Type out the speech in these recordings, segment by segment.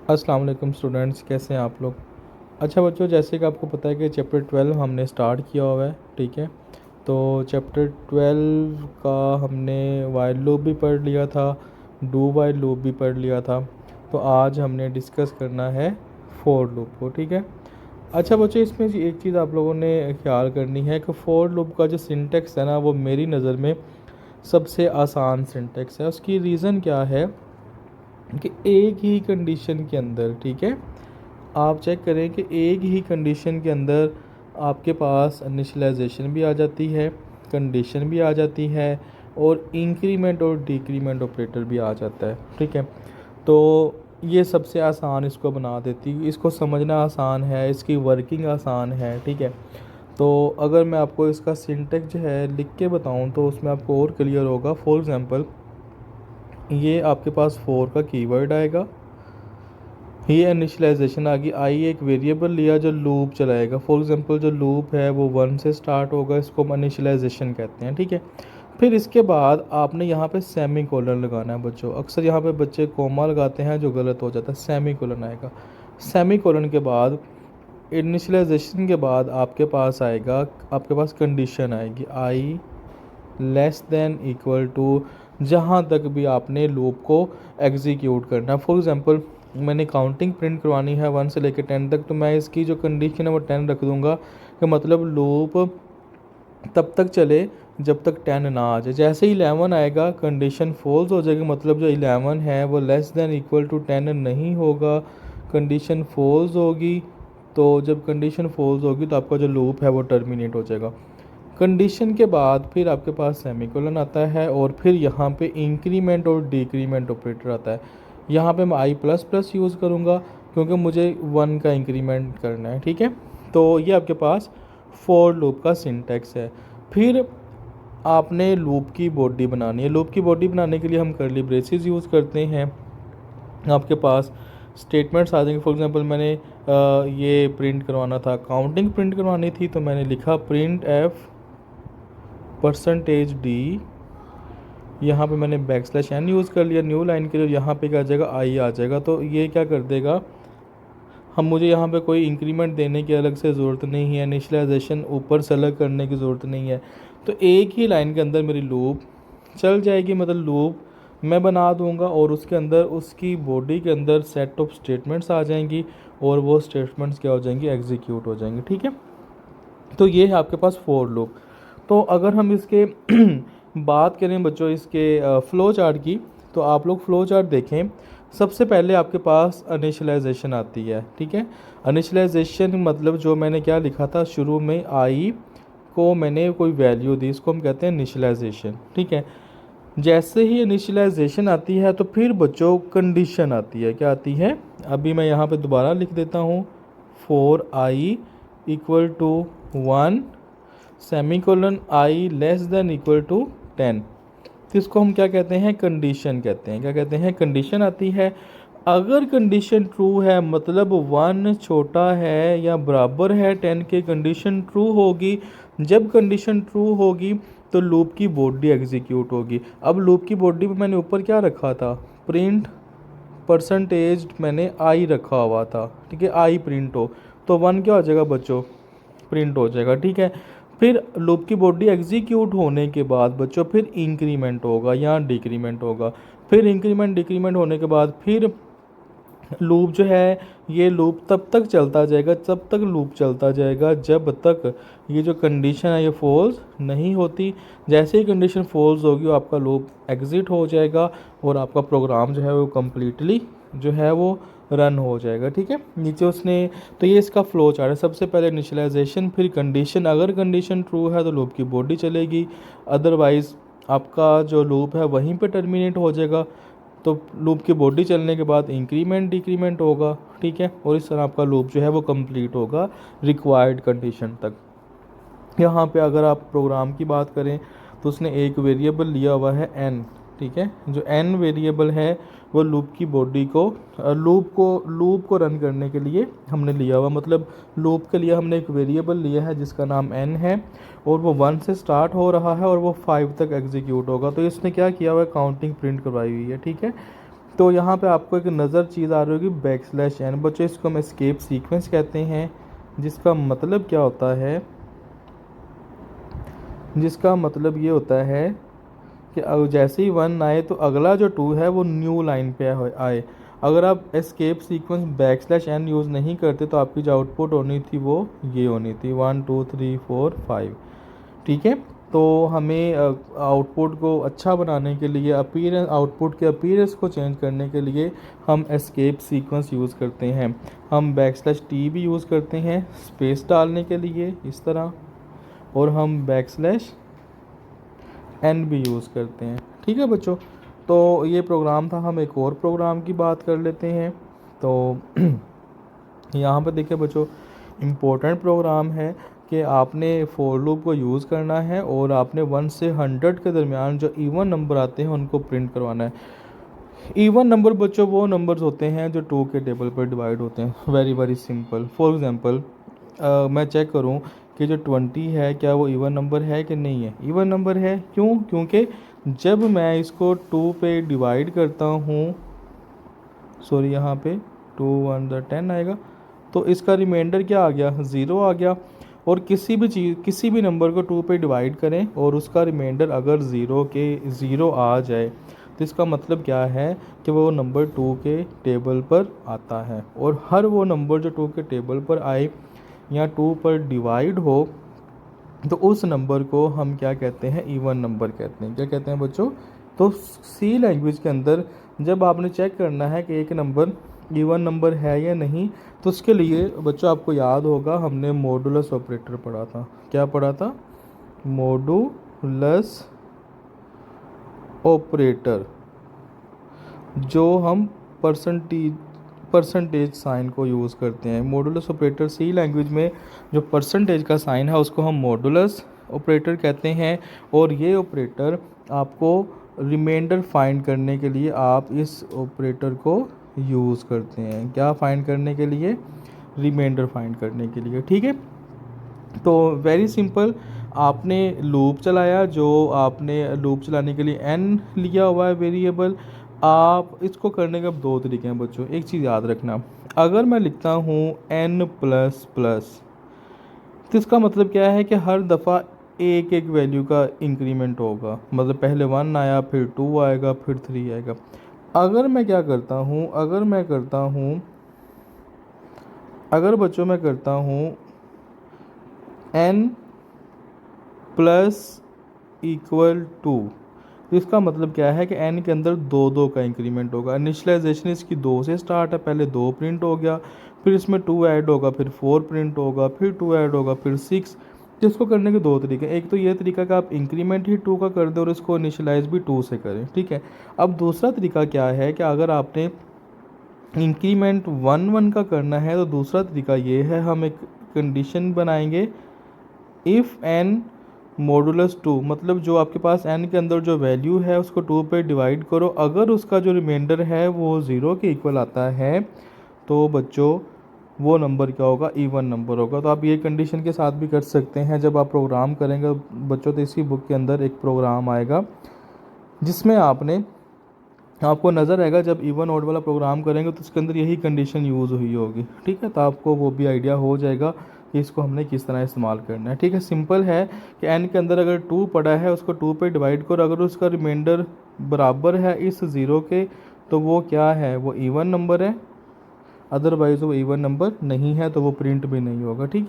अस्सलाम वालेकुम स्टूडेंट्स, कैसे हैं आप लोग। अच्छा बच्चों, जैसे कि आपको पता है कि चैप्टर 12 हमने स्टार्ट किया हुआ है। ठीक है, तो चैप्टर 12 का हमने वाइल लूप भी पढ़ लिया था, डू वाइल लूप भी पढ़ लिया था। तो आज हमने डिस्कस करना है फोर लूप को। ठीक है। अच्छा बच्चों, इसमें जी एक चीज़ आप लोगों ने ख्याल करनी है कि फोर लूप का जो सिंटेक्स है ना, वो मेरी नज़र में सबसे आसान सिंटेक्स है। उसकी रीज़न क्या है कि एक ही कंडीशन के अंदर, ठीक है, आप चेक करें कि एक ही कंडीशन के अंदर आपके पास इनिशियलाइजेशन भी आ जाती है, कंडीशन भी आ जाती है, और इंक्रीमेंट और डिक्रीमेंट ऑपरेटर भी आ जाता है। ठीक है, तो ये सबसे आसान इसको बना देती है। इसको समझना आसान है, इसकी वर्किंग आसान है। ठीक है, तो अगर मैं आपको इसका सिंटेक्स जो है लिख के बताऊं तो उसमें आपको और क्लियर होगा। फॉर एग्ज़ाम्पल, ये आपके पास फोर का कीवर्ड आएगा, ये इनिशियलाइजेशन आ गई, आई एक वेरिएबल लिया जो लूप चलाएगा। फॉर एग्जांपल जो लूप है वो 1 से स्टार्ट होगा, इसको हम इनिशियलाइजेशन कहते हैं। ठीक है, फिर इसके बाद आपने यहाँ पे सेमी कोलन लगाना है बच्चों। अक्सर यहाँ पे बच्चे कोमा लगाते हैं जो गलत हो जाता है, सेमी कोलन आएगा। सेमी कोलन के बाद इनिशियलाइजेशन के बाद आपके पास आएगा, आपके पास कंडीशन आएगी आई लेस देन इक्वल टू, जहाँ तक भी आपने लूप को एग्जीक्यूट करना है। फॉर एग्जांपल, मैंने काउंटिंग प्रिंट करवानी है 1 से लेकर 10 तक, तो मैं इसकी जो कंडीशन है वो 10 रख दूंगा, कि मतलब लूप तब तक चले जब तक 10 ना आ जाए। जैसे ही 11 आएगा कंडीशन फॉल्स हो जाएगी, मतलब जो 11 है वो लेस देन इक्वल टू 10 नहीं होगा, कंडीशन फॉल्स होगी। तो जब कंडीशन फॉल्स होगी तो आपका जो लूप है वो टर्मिनेट हो जाएगा। कंडीशन के बाद फिर आपके पास सेमीकोलन आता है, और फिर यहाँ पे इंक्रीमेंट और डिक्रीमेंट ऑपरेटर आता है। यहाँ पे मैं आई प्लस प्लस यूज़ करूँगा क्योंकि मुझे 1 का इंक्रीमेंट करना है। ठीक है, तो ये आपके पास फोर लूप का सिंटेक्स है। फिर आपने लूप की बॉडी बनानी है। लूप की बॉडी बनाने के लिए हम कर्ली ब्रेसेस यूज़ करते हैं। आपके पास स्टेटमेंट्स आ जाएंगे। फॉर एग्जांपल, मैंने ये प्रिंट करवाना था, काउंटिंग प्रिंट करवानी थी, तो मैंने लिखा प्रिंट एफ परसेंटेज डी, यहाँ पे मैंने बैक स्लैश एन यूज़ कर लिया न्यू लाइन के लिए, यहाँ पे क्या आ जाएगा, आई आ जाएगा। तो ये क्या कर देगा, हम मुझे यहाँ पे कोई इंक्रीमेंट देने की अलग से ज़रूरत नहीं है, इनिशियलाइजेशन ऊपर से अलग करने की ज़रूरत नहीं है। तो एक ही लाइन के अंदर मेरी लूप चल जाएगी, मतलब लूप मैं बना दूंगा और उसके अंदर, उसकी बॉडी के अंदर सेट ऑफ स्टेटमेंट्स आ जाएंगी, और वो स्टेटमेंट्स क्या हो जाएंगी, एग्जीक्यूट हो जाएंगी। ठीक है, तो ये है आपके पास फोर लूप। तो अगर हम इसके बात करें बच्चों इसके फ्लो चार्ट की, तो आप लोग फ्लो चार्ट देखें। सबसे पहले आपके पास इनिशियलाइजेशन आती है। ठीक है, इनिशियलाइजेशन मतलब जो मैंने क्या लिखा था शुरू में, आई को मैंने कोई वैल्यू दी, इसको हम कहते हैं इनिशियलाइजेशन। ठीक है, जैसे ही इनिशियलाइजेशन आती है तो फिर बच्चों कंडीशन आती है। क्या आती है, अभी मैं यहाँ पे दोबारा लिख देता हूँ, for i equal to 1 semicolon i less than equal to 10। तो इसको हम क्या कहते हैं, कंडीशन कहते हैं। क्या कहते हैं, कंडीशन आती है। अगर कंडीशन ट्रू है, मतलब 1 छोटा है या बराबर है 10 के, कंडीशन ट्रू होगी। जब कंडीशन ट्रू होगी तो लूप की बॉडी एग्जीक्यूट होगी। अब लूप की बॉडी में मैंने ऊपर क्या रखा था, प्रिंट परसेंटेज मैंने आई रखा हुआ था। ठीक है, आई प्रिंट हो तो 1 क्या हो जाएगा बच्चों, प्रिंट हो जाएगा। ठीक है, फिर लूप की बॉडी एग्जीक्यूट होने के बाद बच्चों फिर इंक्रीमेंट होगा या डिक्रीमेंट होगा। फिर इंक्रीमेंट डिक्रीमेंट होने के बाद फिर लूप जो है, ये लूप तब तक चलता जाएगा, तब तक लूप चलता जाएगा जब तक ये जो कंडीशन है ये फॉल्स नहीं होती। जैसे ही कंडीशन फॉल्स होगी वो आपका लूप एग्ज़िट हो जाएगा, और आपका प्रोग्राम जो है वो कम्प्लीटली जो है वो रन हो जाएगा। ठीक है, नीचे उसने, तो ये इसका फ्लो चार्ट है। सबसे पहले इनिशियलाइजेशन, फिर कंडीशन, अगर कंडीशन ट्रू है तो लूप की बॉडी चलेगी, अदरवाइज़ आपका जो लूप है वहीं पे टर्मिनेट हो जाएगा। तो लूप की बॉडी चलने के बाद इंक्रीमेंट डिक्रीमेंट होगा। ठीक है, और इस तरह आपका लूप जो है वो कंप्लीट होगा रिक्वायर्ड कंडीशन तक। यहाँ पे अगर आप प्रोग्राम की बात करें तो उसने एक वेरिएबल लिया हुआ है n। ठीक है, जो n वेरिएबल है वो लूप की बॉडी को, लूप को रन करने के लिए हमने लिया हुआ, मतलब लूप के लिए हमने एक वेरिएबल लिया है जिसका नाम n है, और वो 1 से स्टार्ट हो रहा है और वो 5 तक एग्जीक्यूट होगा। तो इसने क्या किया हुआ है, काउंटिंग प्रिंट करवाई हुई है। ठीक है, तो यहाँ पे आपको एक नज़र चीज़ आ रही होगी बैकस्लैश n। बच्चों इसको हम एस्केप सीक्वेंस कहते हैं, जिसका मतलब क्या होता है, जिसका मतलब ये होता है कि जैसे ही 1 आए तो अगला जो 2 है वो न्यू लाइन पे आए। अगर आप escape sequence backslash n use नहीं करते तो आपकी जो आउटपुट होनी थी वो ये होनी थी 1 2 3 4 5। ठीक है, तो हमें आउटपुट को अच्छा बनाने के लिए, अपीयरेंस, आउटपुट के अपीयरेंस को चेंज करने के लिए हम एस्केप सीक्वेंस यूज़ करते हैं। हम _t भी यूज़ करते हैं स्पेस डालने के लिए इस तरह, और हम \n भी यूज़ करते हैं। ठीक है बच्चों, तो ये प्रोग्राम था। हम एक और प्रोग्राम की बात कर लेते हैं। तो यहाँ पर देखिए बच्चों, इम्पोर्टेंट प्रोग्राम है कि आपने फॉर लूप को यूज़ करना है और आपने 1 से 100 के दरमियान जो इवन नंबर आते हैं उनको प्रिंट करवाना है। इवन नंबर बच्चों वो नंबर्स होते हैं जो 2 के टेबल पर डिवाइड होते हैं। Very very simple. For example मैं चेक करूं कि जो 20 है क्या वो इवन नंबर है कि नहीं है। इवन नंबर है, क्यों? क्योंकि जब मैं इसको 2 पे डिवाइड करता हूं, सॉरी यहाँ पे 2 1 10 आएगा, तो इसका रिमाइंडर क्या आ गया? 0 आ गया। और किसी भी चीज़, किसी भी नंबर को 2 पे डिवाइड करें और उसका रिमाइंडर अगर 0 आ जाए तो इसका मतलब क्या है कि वो नंबर 2 के टेबल पर आता है। और हर वो नंबर जो 2 के टेबल पर आए या 2 पर डिवाइड हो तो उस नंबर को हम क्या कहते हैं? इवन नंबर कहते हैं। क्या कहते हैं बच्चों? तो सी लैंग्वेज के अंदर जब आपने चेक करना है कि एक नंबर इवन नंबर है या नहीं, तो उसके लिए बच्चों आपको याद होगा हमने मॉडुलस ऑपरेटर पढ़ा था। क्या पढ़ा था? मॉडुलस ऑपरेटर, जो हम परसेंटेज साइन को यूज़ करते हैं। मॉडुलस ऑपरेटर सी लैंग्वेज में जो परसेंटेज का साइन है उसको हम मॉडुलस ऑपरेटर कहते हैं। और ये ऑपरेटर आपको रिमाइंडर फाइंड करने के लिए आप इस ऑपरेटर को यूज़ करते हैं। क्या फाइंड करने के लिए? रिमाइंडर फाइंड करने के लिए। ठीक है, तो वेरी सिंपल। आपने लूप चलाया, जो आपने लूप चलाने के लिए n लिया हुआ है वेरिएबल। आप इसको करने के अब 2 तरीके हैं बच्चों। एक चीज़ याद रखना, अगर मैं लिखता हूँ n प्लस प्लस, तो इसका मतलब क्या है कि हर दफ़ा एक एक वैल्यू का इंक्रीमेंट होगा। मतलब पहले 1 आया, फिर 2 आएगा, फिर 3 आएगा। अगर मैं क्या करता हूँ, अगर बच्चों मैं करता हूँ n प्लस इक्वल टू, तो इसका मतलब क्या है कि n के अंदर 2 का इंक्रीमेंट होगा। इनिशलाइजेशन इसकी 2 से स्टार्ट है, पहले 2 प्रिंट हो गया, फिर इसमें 2 ऐड होगा, फिर 4 प्रिंट होगा, फिर 2 ऐड होगा, फिर 6। तो इसको करने के 2 तरीके। एक तो ये तरीका कि आप इंक्रीमेंट ही 2 का कर दें और इसको इनिशलाइज भी 2 से करें। ठीक है, अब दूसरा तरीका क्या है कि अगर आपने इंक्रीमेंट 1 1 का करना है तो दूसरा तरीका ये है, हम एक कंडीशन बनाएंगे, इफ़ n मॉडुलस 2, मतलब जो आपके पास n के अंदर जो वैल्यू है उसको 2 पे डिवाइड करो, अगर उसका जो रिमाइंडर है वो 0 के इक्वल आता है तो बच्चों वो नंबर क्या होगा? इवन नंबर होगा। तो आप ये कंडीशन के साथ भी कर सकते हैं। जब आप प्रोग्राम करेंगे बच्चों तो इसी बुक के अंदर एक प्रोग्राम आएगा जिसमें आपको नज़र आएगा, जब इवन ऑड वाला प्रोग्राम करेंगे तो उसके अंदर यही कंडीशन यूज़ हुई होगी। ठीक है, तो आपको वो भी आइडिया हो जाएगा कि इसको हमने किस तरह इस्तेमाल करना है। ठीक है, सिंपल है कि n के अंदर अगर 2 पड़ा है उसको 2 पे डिवाइड करो, अगर उसका रिमाइंडर बराबर है इस 0 के तो वो क्या है? वो इवन नंबर है। अदरवाइज़ वो इवन नंबर नहीं है तो वो प्रिंट भी नहीं होगा। ठीक,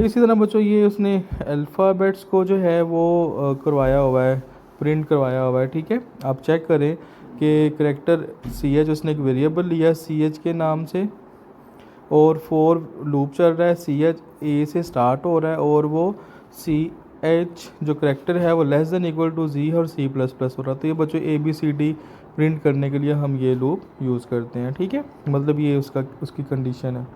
इसी तरह बच्चों ये उसने अल्फ़ाबेट्स को जो है वो करवाया हुआ है, प्रिंट करवाया हुआ है। ठीक है, आप चेक करें कि करेक्टर CH उसने एक वेरिएबल लिया CH के नाम से, और फॉर लूप चल रहा है, CH A से स्टार्ट हो रहा है और वो CH जो करेक्टर है वो less than equal to Z और C प्लस प्लस हो रहा है। तो ये बच्चों ABCD प्रिंट करने के लिए हम ये लूप यूज़ करते हैं। ठीक है, मतलब ये उसकी कंडीशन है।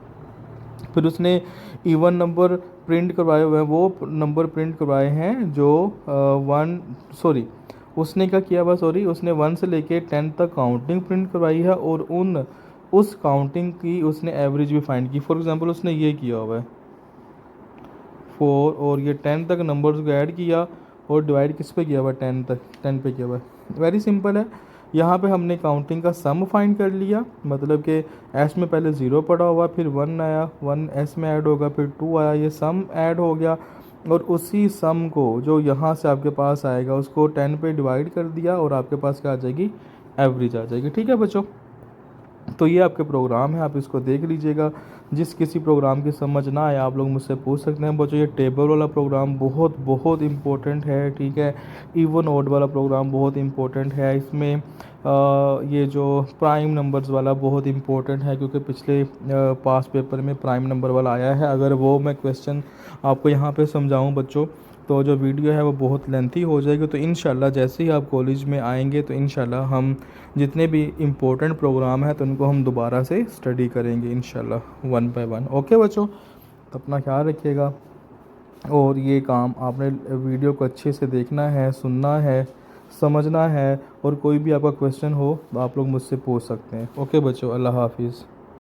फिर उसने इवन नंबर प्रिंट करवाए हुए हैं, वो नंबर प्रिंट करवाए हैं जो उसने क्या किया हुआ, उसने 1 से लेके 10 तक काउंटिंग प्रिंट करवाई है और उस काउंटिंग की उसने एवरेज भी फाइंड की। फॉर एग्जांपल उसने ये किया हुआ है 4 और ये 10 तक नंबर्स को ऐड किया और डिवाइड किस पे किया हुआ है? 10 पे किया हुआ है। वेरी सिंपल है। यहाँ पे हमने काउंटिंग का सम फाइंड कर लिया, मतलब कि एस में पहले 0 पड़ा हुआ, फिर 1 आया, 1 एस में ऐड होगा, फिर 2 आया, ये सम ऐड हो गया। और उसी सम को जो यहाँ से आपके पास आएगा उसको 10 पे डिवाइड कर दिया और आपके पास क्या आ जाएगी, एवरेज आ जाएगी। ठीक है बच्चों, तो ये आपके प्रोग्राम है, आप इसको देख लीजिएगा। जिस किसी प्रोग्राम की समझ ना आए आप लोग मुझसे पूछ सकते हैं बच्चों। ये टेबल वाला प्रोग्राम बहुत बहुत इम्पोर्टेंट है, ठीक है। इवन ओड वाला प्रोग्राम बहुत इम्पोर्टेंट है। इसमें ये जो प्राइम नंबर्स वाला बहुत इम्पोर्टेंट है, क्योंकि पिछले पास पेपर में प्राइम नंबर वाला आया है। अगर वो मैं क्वेश्चन आपको यहाँ पे समझाऊँ बच्चों तो जो वीडियो है वो बहुत लेंथी हो जाएगी। तो इंशाल्लाह जैसे ही आप कॉलेज में आएंगे तो इंशाल्लाह हम जितने भी इम्पोर्टेंट प्रोग्राम हैं तो उनको हम दोबारा से स्टडी करेंगे इंशाल्लाह, 1 बाय 1। ओके बच्चों, तो अपना ख्याल रखिएगा। और ये काम आपने वीडियो को अच्छे से देखना है, सुनना है, समझना है। और कोई भी आपका क्वेश्चन हो तो आप लोग मुझसे पूछ सकते हैं। ओके बच्चों, अल्लाह हाफिज़।